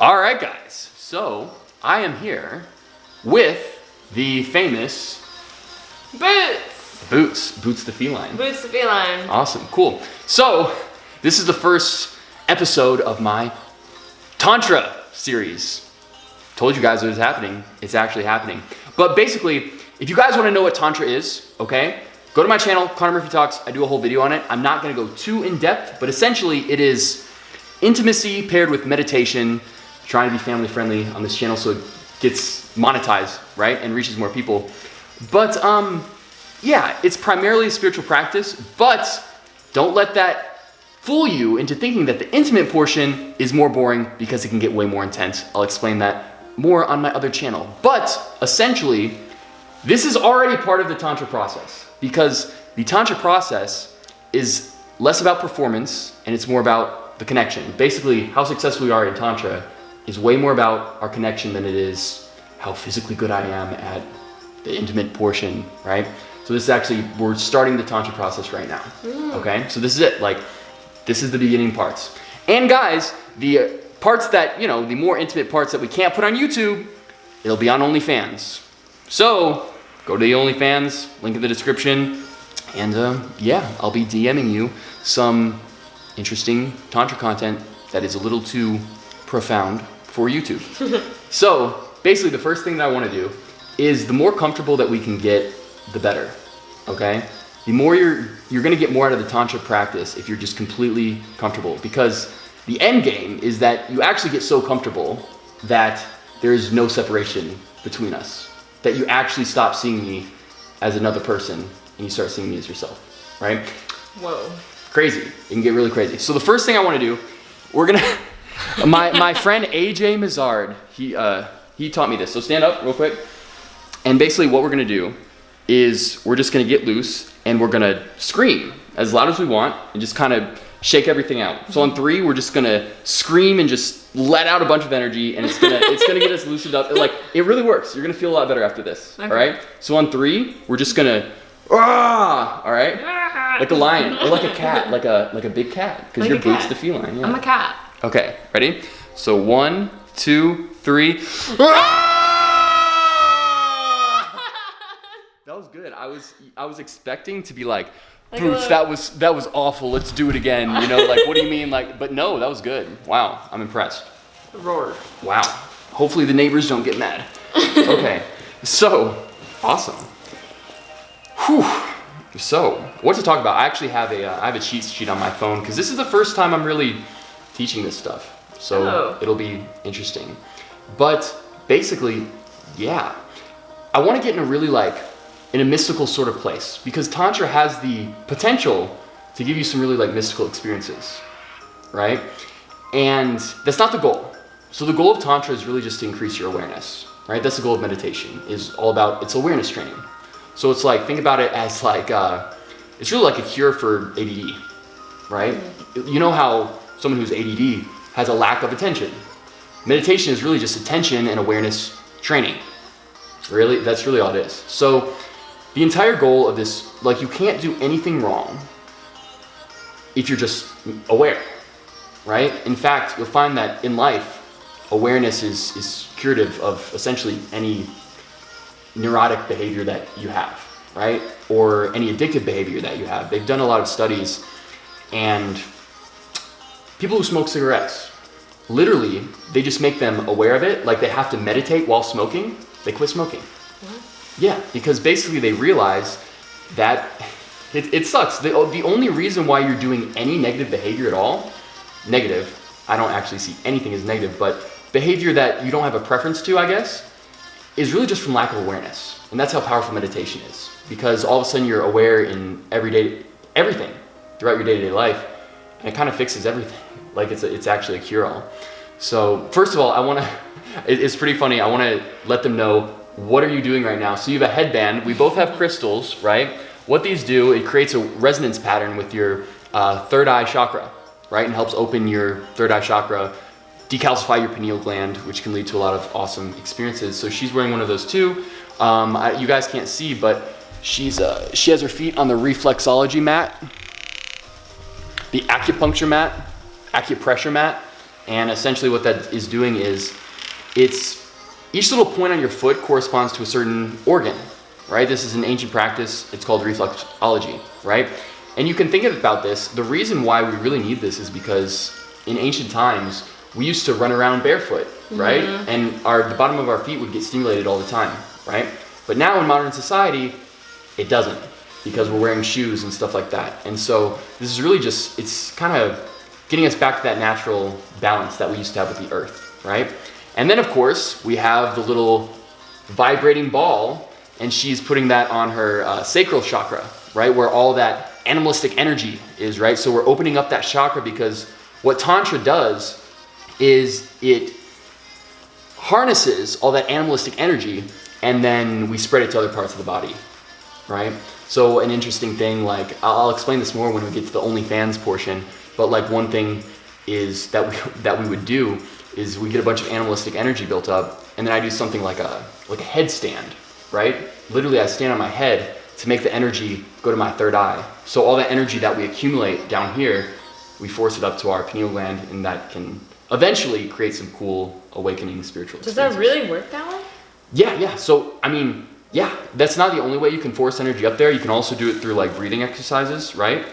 All right, guys. So I am here with the famous Boots the Feline. Boots the Feline. Awesome, cool. So this is the first episode of my Tantra series. Told you guys it was happening. It's actually happening. But basically, if you guys want to know what Tantra is, okay, go to my channel, Connor Murphy Talks. I do a whole video on it. I'm not going to go too in depth, but essentially it is intimacy paired with meditation, trying to be family friendly on this channel so it gets monetized, right, and reaches more people. But yeah, it's primarily a spiritual practice, but don't let that fool you into thinking that the intimate portion is more boring because it can get way more intense. I'll explain that more on my other channel. But essentially, this is already part of the Tantra process because the Tantra process is less about performance and it's more about the connection. Basically, how successful we are in Tantra is way more about our connection than it is how physically good I am at the intimate portion, right? So this is actually, we're starting the Tantra process right now, okay? So this is it, like, this is the beginning parts. And guys, the parts that, you know, the more intimate parts that we can't put on YouTube, it'll be on OnlyFans. So go to the OnlyFans, link in the description, and yeah, I'll be DMing you some interesting Tantra content that is a little too profound for YouTube. So basically the first thing that I want to do is the more comfortable that we can get, the better, okay? The more you're gonna get more out of the Tantra practice if you're just completely comfortable, because the end game is that you actually get so comfortable that there is no separation between us, that you actually stop seeing me as another person and you start seeing me as yourself, right? Whoa. Crazy, it can get really crazy. So the first thing I wanna do, we're gonna, my friend AJ Mazard, he taught me this. So stand up real quick. And basically what we're gonna do is we're just gonna get loose and we're gonna scream as loud as we want and just kind of shake everything out. So on 3, we're just gonna scream and just let out a bunch of energy and it's gonna get us loosened up. Like, it really works. You're gonna feel a lot better after this, okay. All right? So on 3, we're just gonna, all right? Like a lion or like a cat, like a big cat, because you're Boots the Feline. Yeah. I'm a cat. Okay, ready? So 1, 2, 3. That was good. I was expecting to be like Boots, that was awful. Let's do it again. You know, like, what do you mean? Like, but no, that was good. Wow, I'm impressed. Roar. Wow. Hopefully the neighbors don't get mad. Okay, so awesome. Whew. So what to talk about? I actually have I have a cheat sheet on my phone because this is the first time I'm really teaching this stuff. So it'll be interesting. But basically, yeah, I want to get in a really in a mystical sort of place because Tantra has the potential to give you some really mystical experiences, right? And that's not the goal. So the goal of Tantra is really just to increase your awareness, right? That's the goal of meditation, is all about, it's awareness training. So it's think about it as it's really like a cure for ADD, right? You know how someone who's ADD has a lack of attention. Meditation is really just attention and awareness training. Really, that's really all it is. So the entire goal of this, you can't do anything wrong if you're just aware, right? In fact, you'll find that in life, awareness is curative of essentially any neurotic behavior that you have, right? Or any addictive behavior that you have. They've done a lot of studies, and people who smoke cigarettes, literally, they just make them aware of it, like they have to meditate while smoking, they quit smoking. What? Yeah, because basically they realize that it sucks. The only reason why you're doing any negative behavior at all, negative, I don't actually see anything as negative, but behavior that you don't have a preference to, I guess, is really just from lack of awareness. And that's how powerful meditation is. Because all of a sudden you're aware in everything throughout your day-to-day life, and it kind of fixes everything. It's actually a cure-all. So first of all, it's pretty funny. I want to let them know, what are you doing right now? So you have a headband. We both have crystals, right? What these do, it creates a resonance pattern with your third eye chakra, right? And helps open your third eye chakra, decalcify your pineal gland, which can lead to a lot of awesome experiences. So she's wearing one of those too. You guys can't see, but she has her feet on the reflexology mat, the acupuncture mat, acupressure mat, And essentially what that is doing is each little point on your foot corresponds to a certain organ, right? This is an ancient practice. It's called reflexology, right? And you can think about this. The reason why we really need this is because in ancient times, we used to run around barefoot, right? And the bottom of our feet would get stimulated all the time, right? But now in modern society, it doesn't, because we're wearing shoes and stuff like that. And so this is really just, it's kind of getting us back to that natural balance that we used to have with the earth, right? And then of course, we have the little vibrating ball, and she's putting that on her sacral chakra, right? Where all that animalistic energy is, right? So we're opening up that chakra, because what Tantra does is it harnesses all that animalistic energy, and then we spread it to other parts of the body, right? So an interesting thing, like I'll explain this more when we get to the OnlyFans portion, but like one thing is that we would do is we get a bunch of animalistic energy built up, and then I do something like a headstand, right? Literally I stand on my head to make the energy go to my third eye. So all that energy that we accumulate down here, we force it up to our pineal gland, and that can eventually create some cool awakening spiritual Does that experiences. really work that way? Yeah. So, I mean, yeah, that's not the only way you can force energy up there. You can also do it through like breathing exercises, right?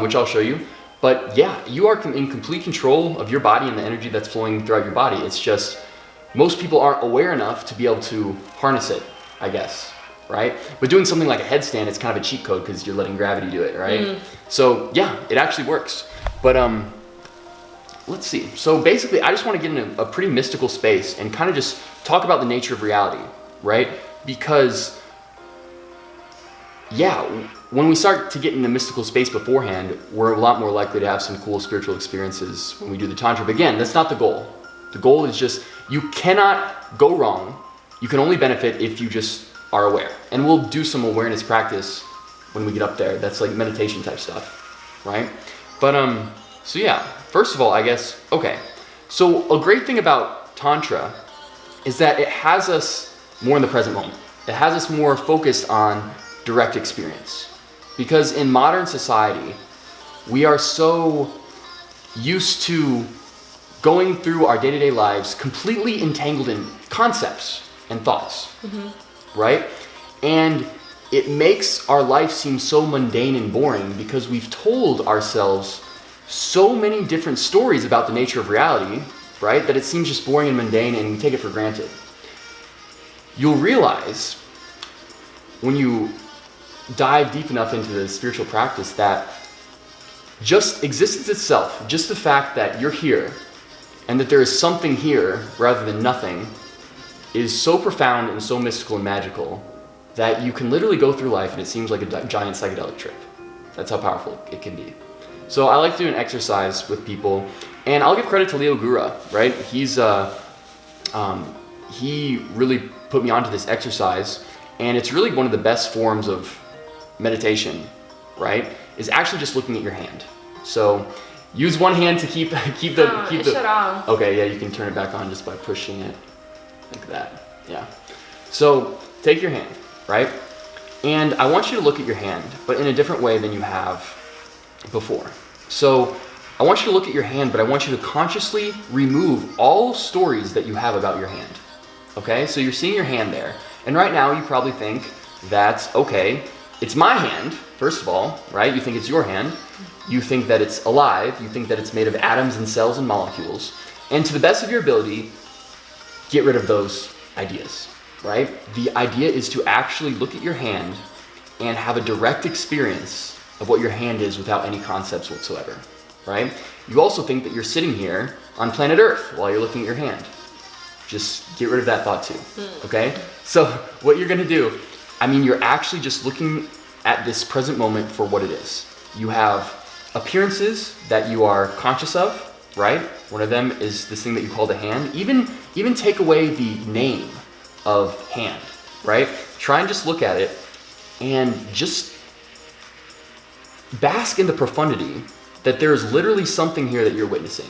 Which I'll show you. But yeah, you are in complete control of your body and the energy that's flowing throughout your body. It's just, most people aren't aware enough to be able to harness it, I guess, right? But doing something like a headstand, it's kind of a cheat code because you're letting gravity do it, right? So yeah, it actually works. But let's see. So basically, I just want to get in a pretty mystical space and kind of just talk about the nature of reality, right? Because, yeah, when we start to get in the mystical space beforehand, we're a lot more likely to have some cool spiritual experiences when we do the Tantra. But again, that's not the goal. The goal is just, you cannot go wrong. You can only benefit if you just are aware. And we'll do some awareness practice when we get up there. That's like meditation type stuff, right? But, so yeah, first of all, I guess, okay. So a great thing about Tantra is that it has us more in the present moment. It has us more focused on direct experience. Because in modern society, we are so used to going through our day-to-day lives completely entangled in concepts and thoughts, right? And it makes our life seem so mundane and boring because we've told ourselves so many different stories about the nature of reality, right? That it seems just boring and mundane, and we take it for granted. You'll realize when you dive deep enough into the spiritual practice that just existence itself, just the fact that you're here and that there is something here rather than nothing, is so profound and so mystical and magical that you can literally go through life and it seems like a giant psychedelic trip. That's how powerful it can be. So I like to do an exercise with people, and I'll give credit to Leo Gura, right? He really put me onto this exercise, and it's really one of the best forms of meditation, right? Is actually just looking at your hand. So use one hand to keep the shut off. Okay, yeah, you can turn it back on just by pushing it like that. Yeah. So take your hand, right? And I want you to look at your hand, but in a different way than you have before. So I want you to look at your hand, but I want you to consciously remove all stories that you have about your hand. Okay, so you're seeing your hand there. And right now you probably think that, okay, it's my hand, first of all, right? You think it's your hand. You think that it's alive. You think that it's made of atoms and cells and molecules. And to the best of your ability, get rid of those ideas, right? The idea is to actually look at your hand and have a direct experience of what your hand is without any concepts whatsoever, right? You also think that you're sitting here on planet Earth while you're looking at your hand. Just get rid of that thought too, okay? So what you're gonna do, you're actually just looking at this present moment for what it is. You have appearances that you are conscious of, right? One of them is this thing that you call the hand. Even take away the name of hand, right? Try and just look at it and just bask in the profundity that there is literally something here that you're witnessing.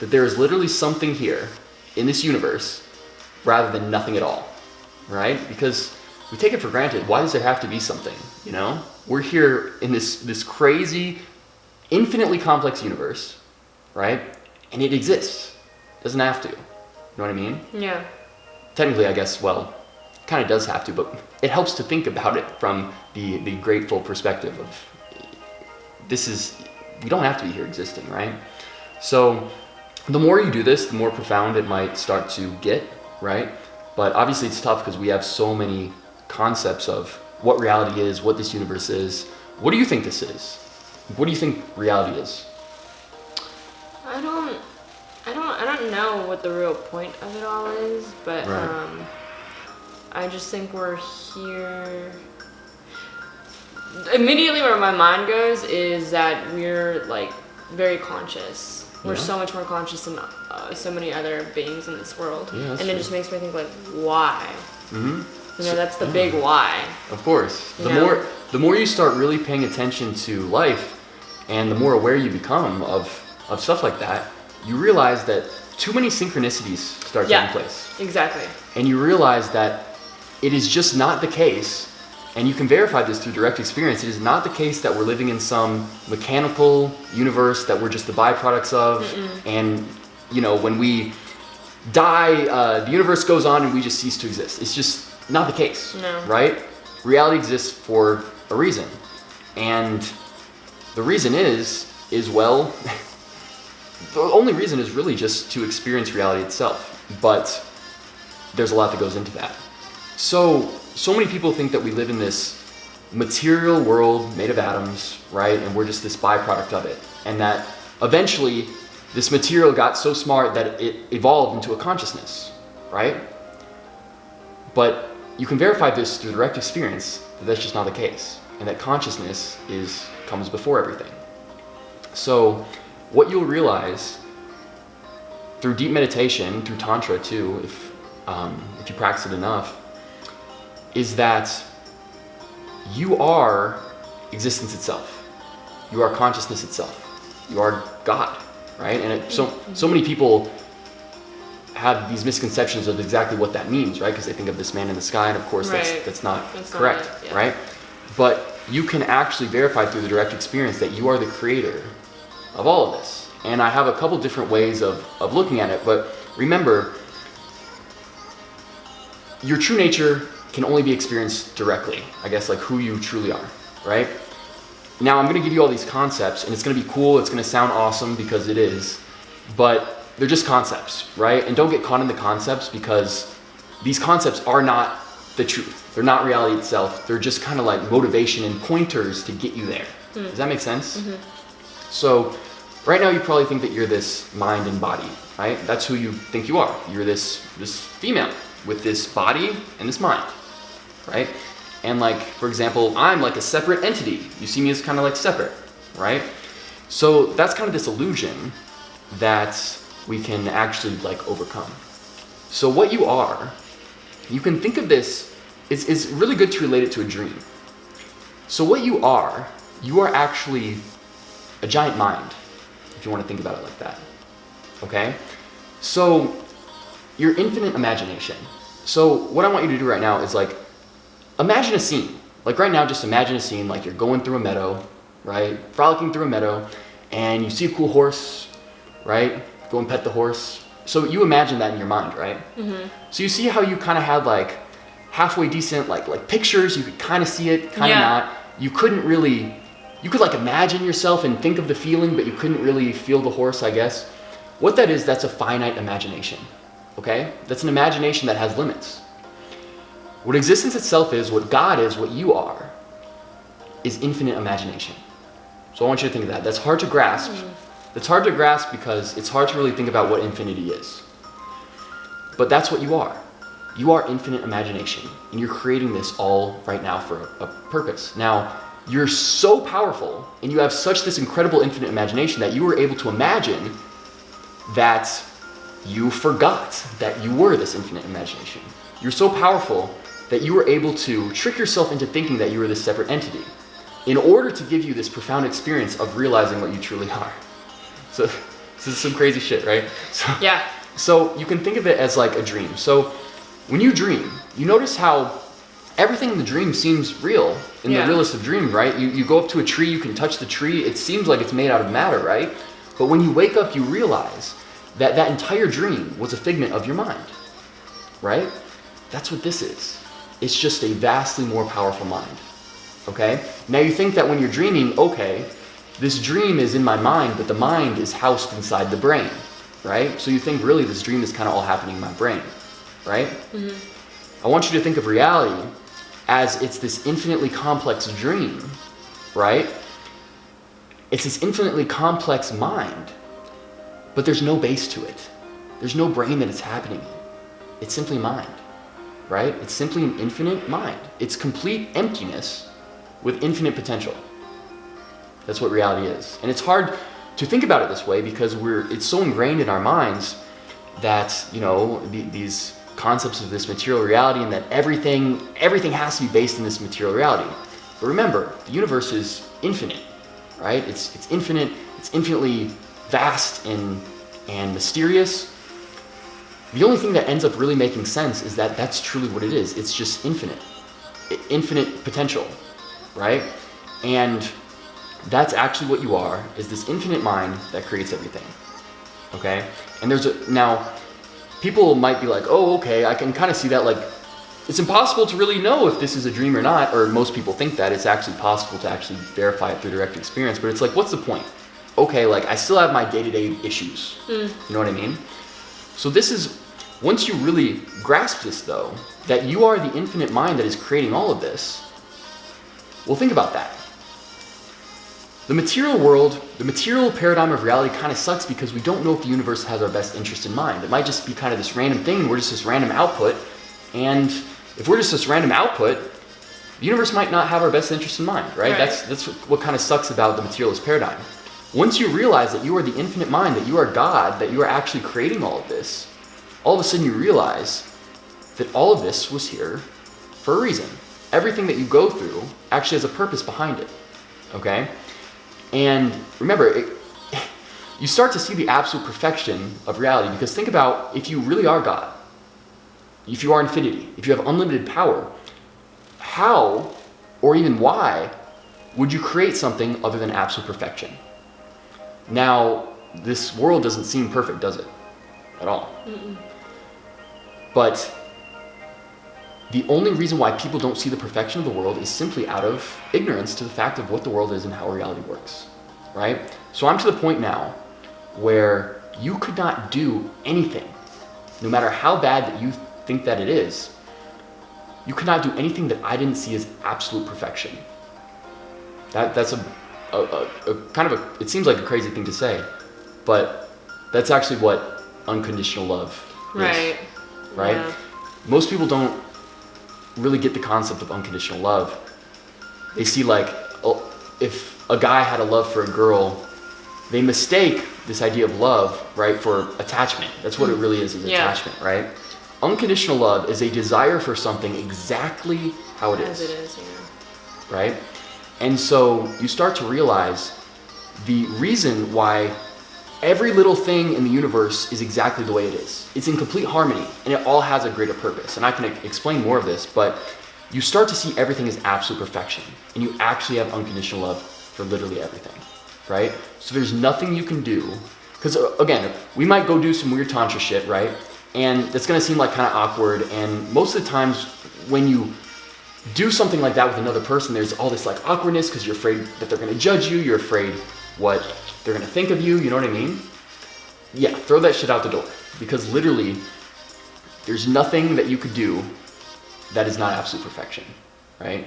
That there is literally something here in this universe rather than nothing at all, right? Because we take it for granted. Why does there have to be something, you know? We're here in this crazy, infinitely complex universe, right? and it exists. It doesn't have to. You know what I mean? Yeah. Technically, I guess, well, kind of does have to, but it helps to think about it from the grateful perspective of we don't have to be here existing, right? So the more you do this, the more profound it might start to get, right? But obviously it's tough because we have so many concepts of what reality is, what this universe is. What do you think this is? What do you think reality is? I don't know what the real point of it all is, but Right. I just think we're here. Immediately where my mind goes is that we're like very conscious. We're Yeah. so much more conscious than so many other beings in this world, Yeah, that's and it true. just makes me think like, why? Mm-hmm. You know, that's the big why. Of course. Yeah. The more you start really paying attention to life, and the more aware you become of stuff like that, you realize that too many synchronicities start taking place. Exactly. And you realize that it is just not the case, and you can verify this through direct experience, it is not the case that we're living in some mechanical universe that we're just the byproducts of. And, you know, when we die, the universe goes on and we just cease to exist. It's just not the case, No. right? Reality exists for a reason. And the reason is well, the only reason is really just to experience reality itself. But there's a lot that goes into that. So many people think that we live in this material world made of atoms, right? And we're just this byproduct of it. And that eventually this material got so smart that it evolved into a consciousness, right? But you can verify this through direct experience that that's just not the case. And that consciousness comes before everything. So what you'll realize through deep meditation, through Tantra too, if you practice it enough, is that you are existence itself. You are consciousness itself. You are God, right? And so many people have these misconceptions of exactly what that means, right? Because they think of this man in the sky, and of course that's not correct, not it, yeah. right? But you can actually verify through the direct experience that you are the creator of all of this. And I have a couple different ways of looking at it, but remember, your true nature can only be experienced directly, I guess, like who you truly are, right? Now I'm gonna give you all these concepts, and it's gonna be cool, it's gonna sound awesome, because it is, but they're just concepts, right? And don't get caught in the concepts, because these concepts are not the truth. They're not reality itself. They're just kind of like motivation and pointers to get you there. Does that make sense? Mm-hmm. So right now you probably think that you're this mind and body, right? That's who you think you are. You're this female with this body and this mind, right? And like, for example, I'm like a separate entity. You see me as kind of like separate, right? So that's kind of this illusion that we can actually like overcome. So what you are, you can think of this, it's really good to relate it to a dream. So what you are actually a giant mind, if you want to think about it like that, okay? So your infinite imagination. So what I want you to do right now is like, imagine a scene. Like right now, just imagine a scene like you're going through a meadow, right? Frolicking through a meadow, and you see a cool horse, right? Go and pet the horse. So you imagine that in your mind, right? Mm-hmm. So you see how you kind of had like halfway decent like pictures. You could kind of see it, kind of not. You couldn't really, you could like imagine yourself and think of the feeling, but you couldn't really feel the horse, I guess. What that is, that's a finite imagination, okay? That's an imagination that has limits. What existence itself is, what God is, what you are, is infinite imagination. So I want you to think of that. That's hard to grasp. It's hard to grasp because it's hard to really think about what infinity is. But that's what you are. You are infinite imagination, and you're creating this all right now for a purpose. Now, you're so powerful, and you have such this incredible infinite imagination that you were able to imagine that you forgot that you were this infinite imagination. You're so powerful that you were able to trick yourself into thinking that you were this separate entity in order to give you this profound experience of realizing what you truly are. So this is some crazy shit, right? So you can think of it as like a dream. So when you dream, you notice how everything in the dream seems real in the realest of dreams, right? You go up to a tree, you can touch the tree. It seems like it's made out of matter, right? But when you wake up, you realize that that entire dream was a figment of your mind, right? That's what this is. It's just a vastly more powerful mind, okay? Now you think that when you're dreaming, okay, this dream is in my mind, but the mind is housed inside the brain, right? So you think really this dream is kind of all happening in my brain, right? I want you to think of reality as it's this infinitely complex dream, right? It's this infinitely complex mind, but there's no base to it. There's no brain that it's happening in. It's simply mind, right? It's simply an infinite mind. It's complete emptiness with infinite potential. That's what reality is. And it's hard to think about it this way because it's so ingrained in our minds that, you know, these concepts of this material reality and that everything has to be based in this material reality. But remember, the universe is infinite, right? It's infinite, it's infinitely vast and mysterious. The only thing that ends up really making sense is that that's truly what it is. It's just infinite potential, right? And that's actually what you are, is this infinite mind that creates everything, okay? And now, people might be like, oh, okay, I can kind of see that, like, it's impossible to really know if this is a dream or not, or most people think that it's actually possible to actually verify it through direct experience, but it's like, what's the point? Okay, like, I still have my day-to-day issues, you know what I mean? So this is, once you really grasp this though, that you are the infinite mind that is creating all of this, well, think about that. The material world, the material paradigm of reality kind of sucks because we don't know if the universe has our best interest in mind. It might just be kind of this random thing and we're just this random output. And if we're just this random output, the universe might not have our best interest in mind, right? That's what kind of sucks about the materialist paradigm. Once you realize that you are the infinite mind, that you are God, that you are actually creating all of this, all of a sudden you realize that all of this was here for a reason. Everything that you go through actually has a purpose behind it, okay? And remember, you start to see the absolute perfection of reality because think about if you really are God, if you are infinity, if you have unlimited power, how or even why would you create something other than absolute perfection? Now, this world doesn't seem perfect, does it? At all. But the only reason why people don't see the perfection of the world is simply out of ignorance to the fact of what the world is and how reality works, right? So I'm to the point now where you could not do anything, no matter how bad that you think that it is, you could not do anything that I didn't see as absolute perfection. That's a kind of a, it seems like a crazy thing to say, but that's actually what unconditional love is, right? Yeah. Most people don't really get the concept of unconditional love. They see like, if a guy had a love for a girl, they mistake this idea of love, right, for attachment. That's what it really is attachment, right? Unconditional love is a desire for something exactly how it is. As it is, yeah. Right? And so you start to realize the reason why every little thing in the universe is exactly the way it is. It's in complete harmony, and it all has a greater purpose. And I can explain more of this, but you start to see everything as absolute perfection, and you actually have unconditional love for literally everything, right? So there's nothing you can do, because again, we might go do some weird Tantra shit, right? And that's gonna seem like kind of awkward, and most of the times when you do something like that with another person, there's all this like awkwardness because you're afraid that they're gonna judge you, you're afraid what they're gonna think of you, you know what I mean? Yeah, throw that shit out the door. Because literally, there's nothing that you could do that is not absolute perfection, right?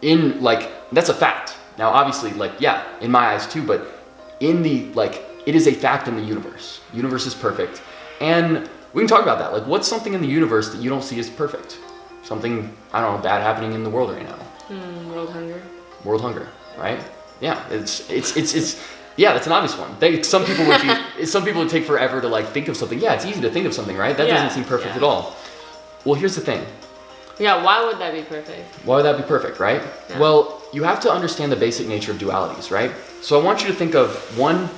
In like, that's a fact. Now obviously, like, yeah, in my eyes too, but in the, like, it is a fact in the universe. Universe is perfect. And we can talk about that. Like, what's something in the universe that you don't see as perfect? Something, I don't know, bad happening in the world right now. World hunger. World hunger, right? Yeah, it's yeah, that's an obvious one. Some people would take forever to like think of something. Yeah, it's easy to think of something, right? That doesn't seem perfect at all. Well, here's the thing. Yeah, why would that be perfect? Why would that be perfect, right? Yeah. Well, you have to understand the basic nature of dualities, right? So I want you to think of one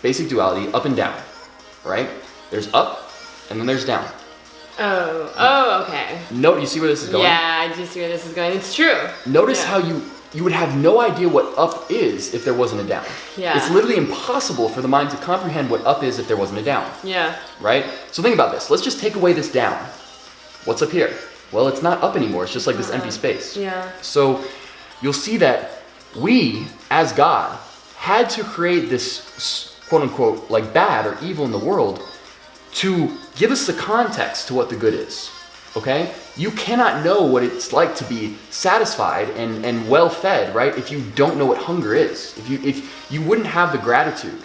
basic duality, up and down, right? There's up, and then there's down. Oh, okay. You see where this is going? Yeah, I do see where this is going. It's true. Notice how you would have no idea what up is if there wasn't a down. Yeah. It's literally impossible for the mind to comprehend what up is if there wasn't a down. Yeah. Right? So think about this. Let's just take away this down. What's up here? Well, it's not up anymore. It's just like this empty space. Yeah. So you'll see that we, as God, had to create this quote unquote like bad or evil in the world to give us the context to what the good is. Okay? You cannot know what it's like to be satisfied and well fed, right? If you don't know what hunger is. If you wouldn't have the gratitude,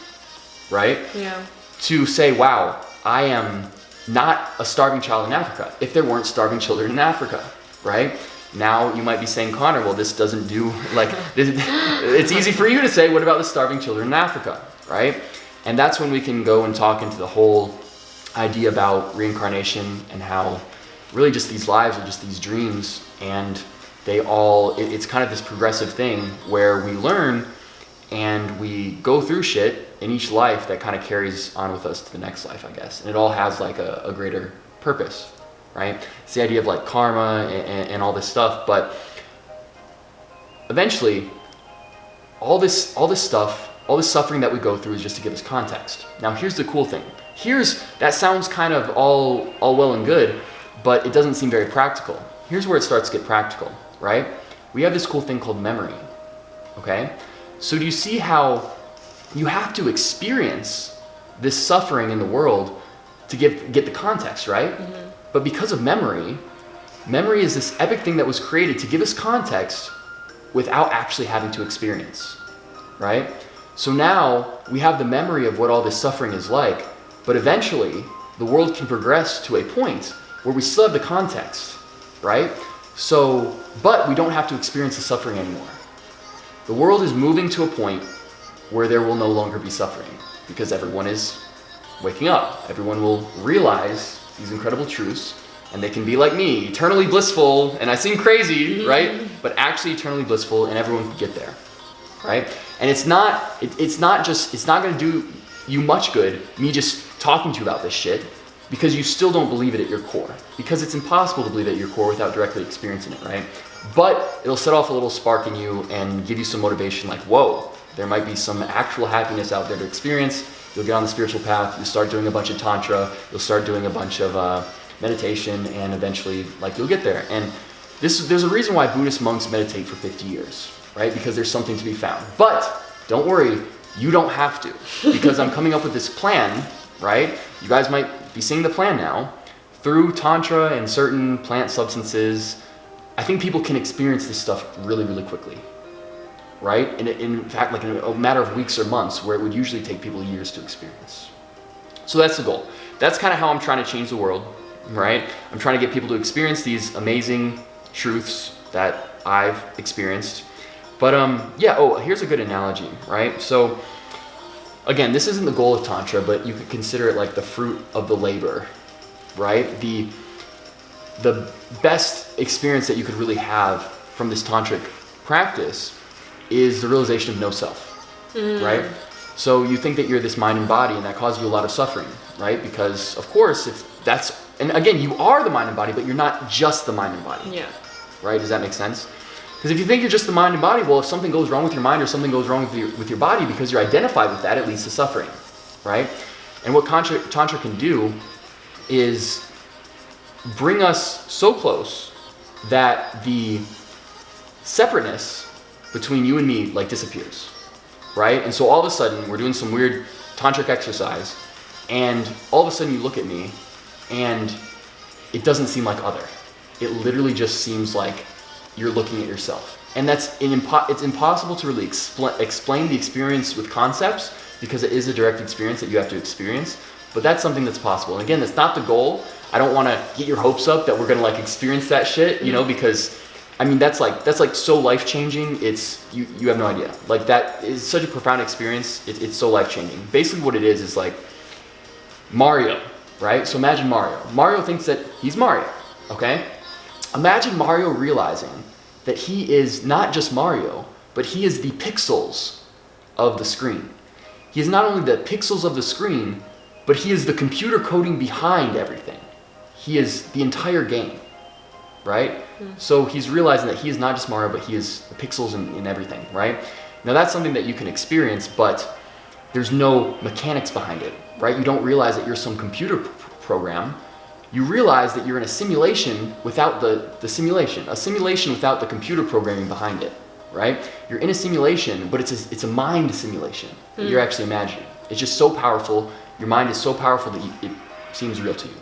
right? Yeah. To say, wow, I am not a starving child in Africa, if there weren't starving children in Africa, right? Now you might be saying, Connor, well, this doesn't do, like, it's easy for you to say, what about the starving children in Africa, right? And that's when we can go and talk into the whole idea about reincarnation and how really just these lives are just these dreams, and it's kind of this progressive thing where we learn and we go through shit in each life that kind of carries on with us to the next life, I guess. And it all has like a greater purpose, right? It's the idea of like karma and all this stuff, but eventually all this stuff, all this suffering that we go through is just to give us context. Now here's the cool thing. That sounds kind of all well and good, but it doesn't seem very practical. Here's where it starts to get practical, right? We have this cool thing called memory, okay? So do you see how you have to experience this suffering in the world to get the context, right? Mm-hmm. But because of memory is this epic thing that was created to give us context without actually having to experience, right? So now we have the memory of what all this suffering is like, but eventually the world can progress to a point where we still have the context, right? So, but we don't have to experience the suffering anymore. The world is moving to a point where there will no longer be suffering because everyone is waking up. Everyone will realize these incredible truths, and they can be like me, eternally blissful, and I seem crazy, right? But actually eternally blissful, and everyone can get there, right? And it's not going to do you much good, me just talking to you about this shit, because you still don't believe it at your core. Because it's impossible to believe it at your core without directly experiencing it, right? But it'll set off a little spark in you and give you some motivation like, whoa, there might be some actual happiness out there to experience. You'll get on the spiritual path, you'll start doing a bunch of Tantra, you'll start doing a bunch of meditation, and eventually, like, you'll get there. And there's a reason why Buddhist monks meditate for 50 years, right? Because there's something to be found. But don't worry, you don't have to, because I'm coming up with this plan, right? You guys might be seeing the plan now. Through Tantra and certain plant substances, I think people can experience this stuff really, really quickly, right? And in fact, like in a matter of weeks or months, where it would usually take people years to experience. So that's the goal. That's kind of how I'm trying to change the world, right? I'm trying to get people to experience these amazing truths that I've experienced. But here's a good analogy, right? So again, this isn't the goal of Tantra, but you could consider it like the fruit of the labor, right? The best experience that you could really have from this tantric practice is the realization of no self, right? So you think that you're this mind and body, and that causes you a lot of suffering, right? Because of course, and again, you are the mind and body, but you're not just the mind and body. Yeah. Right? Does that make sense? Because if you think you're just the mind and body, well, if something goes wrong with your mind or something goes wrong with your body because you're identified with that, it leads to suffering, right? And what Tantra can do is bring us so close that the separateness between you and me like disappears, right? And so all of a sudden, we're doing some weird tantric exercise, and all of a sudden you look at me, and it doesn't seem like other. It literally just seems like you're looking at yourself. And it's impossible to really explain the experience with concepts, because it is a direct experience that you have to experience, but that's something that's possible. And again, that's not the goal. I don't want to get your hopes up that we're going to like experience that shit, you know, because I mean, that's like so life-changing. It's, you have no idea. Like, that is such a profound experience. It's so life-changing. Basically what it is like Mario, right? So imagine Mario. Mario thinks that he's Mario, okay? Imagine Mario realizing that he is not just Mario, but he is the pixels of the screen. He is not only the pixels of the screen, but he is the computer coding behind everything. He is the entire game, right? So he's realizing that he is not just Mario, but he is the pixels in everything, right? Now that's something that you can experience, but there's no mechanics behind it, right? You don't realize that you're some computer program. You realize that you're in a simulation without the simulation, a simulation without the computer programming behind it, right? You're in a simulation, but it's a mind simulation that you're actually imagining. It's just so powerful. Your mind is so powerful that it seems real to you.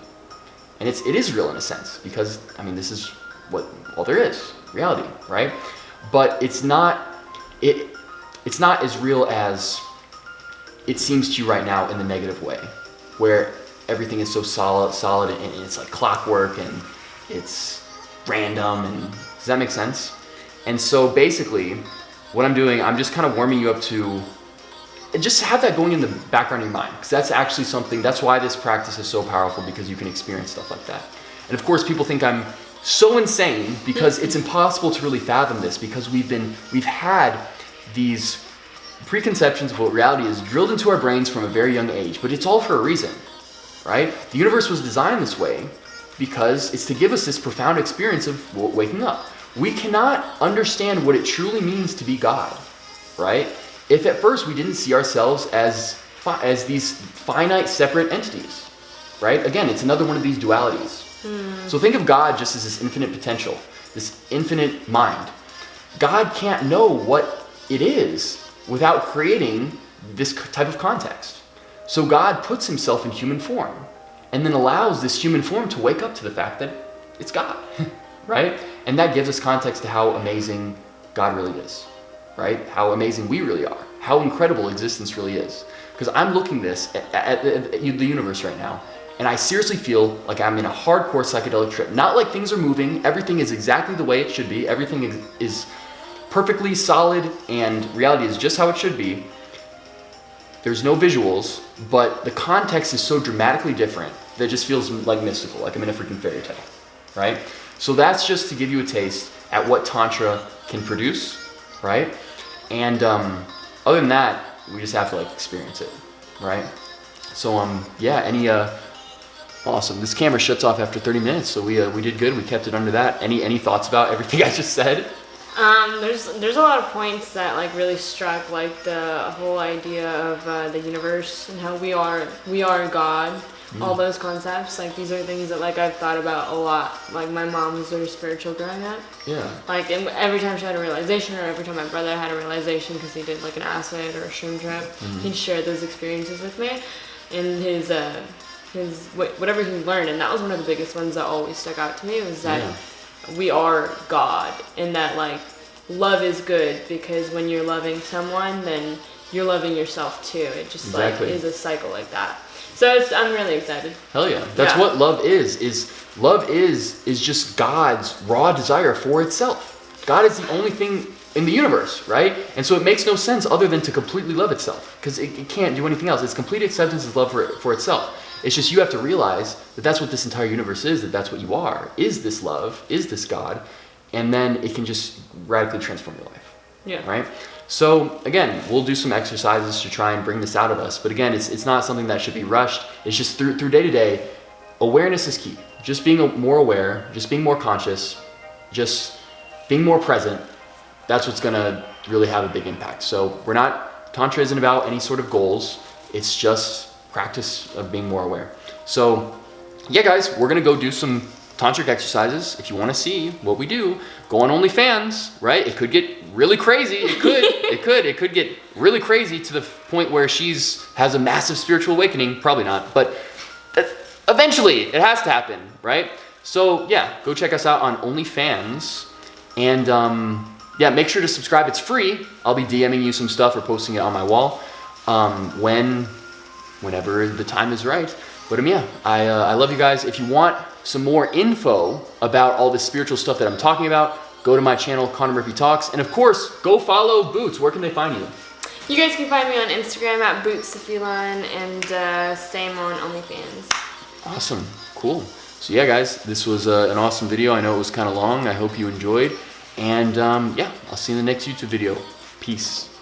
And it is real in a sense, because, I mean, this is what all there is, reality, right? But it's not as real as it seems to you right now in the negative way, where everything is so solid and it's like clockwork and it's random, and does that make sense? And so basically, what I'm doing, I'm just kind of warming you up to, and just have that going in the background of your mind, because that's actually something, that's why this practice is so powerful, because you can experience stuff like that. And of course, people think I'm so insane because it's impossible to really fathom this, because we've had these preconceptions of what reality is drilled into our brains from a very young age, but it's all for a reason, right? The universe was designed this way because it's to give us this profound experience of waking up. We cannot understand what it truly means to be God, right? If at first we didn't see ourselves as these finite separate entities, right? Again, it's another one of these dualities. So think of God just as this infinite potential, this infinite mind. God can't know what it is without creating this type of context. So God puts himself in human form and then allows this human form to wake up to the fact that it's God, right? And that gives us context to how amazing God really is, right? How amazing we really are, how incredible existence really is. Because I'm looking at the universe right now, and I seriously feel like I'm in a hardcore psychedelic trip. Not like things are moving, everything is exactly the way it should be, everything is perfectly solid, and reality is just how it should be. There's no visuals, but the context is so dramatically different that it just feels like mystical, like I'm in a freaking fairy tale, right? So that's just to give you a taste at what Tantra can produce, right? And other than that, we just have to like experience it, right? So yeah, awesome. This camera shuts off after 30 minutes, so we did good. We kept it under that. Any thoughts about everything I just said? There's a lot of points that like really struck, like the whole idea of the universe and how we are God. All those concepts, like these are things that like I've thought about a lot. Like my mom was very spiritual growing up. Yeah. Like every time she had a realization, or every time my brother had a realization because he did like an acid or a shroom trip, he'd share those experiences with me, and his whatever he learned, and that was one of the biggest ones that always stuck out to me, was that we are God, and that like love is good, because when you're loving someone, then you're loving yourself too. It just like is a cycle like that. So I'm really excited. Hell yeah. That's what love is love is just God's raw desire for itself. God is the only thing in the universe, right? And so it makes no sense other than to completely love itself, because it can't do anything else. It's complete acceptance of love for itself. It's just you have to realize that that's what this entire universe is, that that's what you are, is this love, is this God, and then it can just radically transform your life. Yeah. Right? So again, we'll do some exercises to try and bring this out of us. But again, it's not something that should be rushed. It's just through day to day, awareness is key. Just being more aware, just being more conscious, just being more present. That's what's gonna really have a big impact. So Tantra isn't about any sort of goals. It's just practice of being more aware. So yeah, guys, we're gonna go do some Tantric exercises. If you want to see what we do, go on OnlyFans, right? It could get really crazy. It could get really crazy to the point where has a massive spiritual awakening. Probably not, but eventually it has to happen, right? So yeah, go check us out on OnlyFans, and yeah, make sure to subscribe. It's free. I'll be DMing you some stuff or posting it on my wall whenever the time is right. But yeah, I love you guys. If you want some more info about all this spiritual stuff that I'm talking about, go to my channel, Connor Murphy Talks. And of course, go follow Boots. Where can they find you? You guys can find me on Instagram at Boots the Feline, and same on OnlyFans. Awesome. Cool. So yeah, guys, this was an awesome video. I know it was kind of long. I hope you enjoyed. And yeah, I'll see you in the next YouTube video. Peace.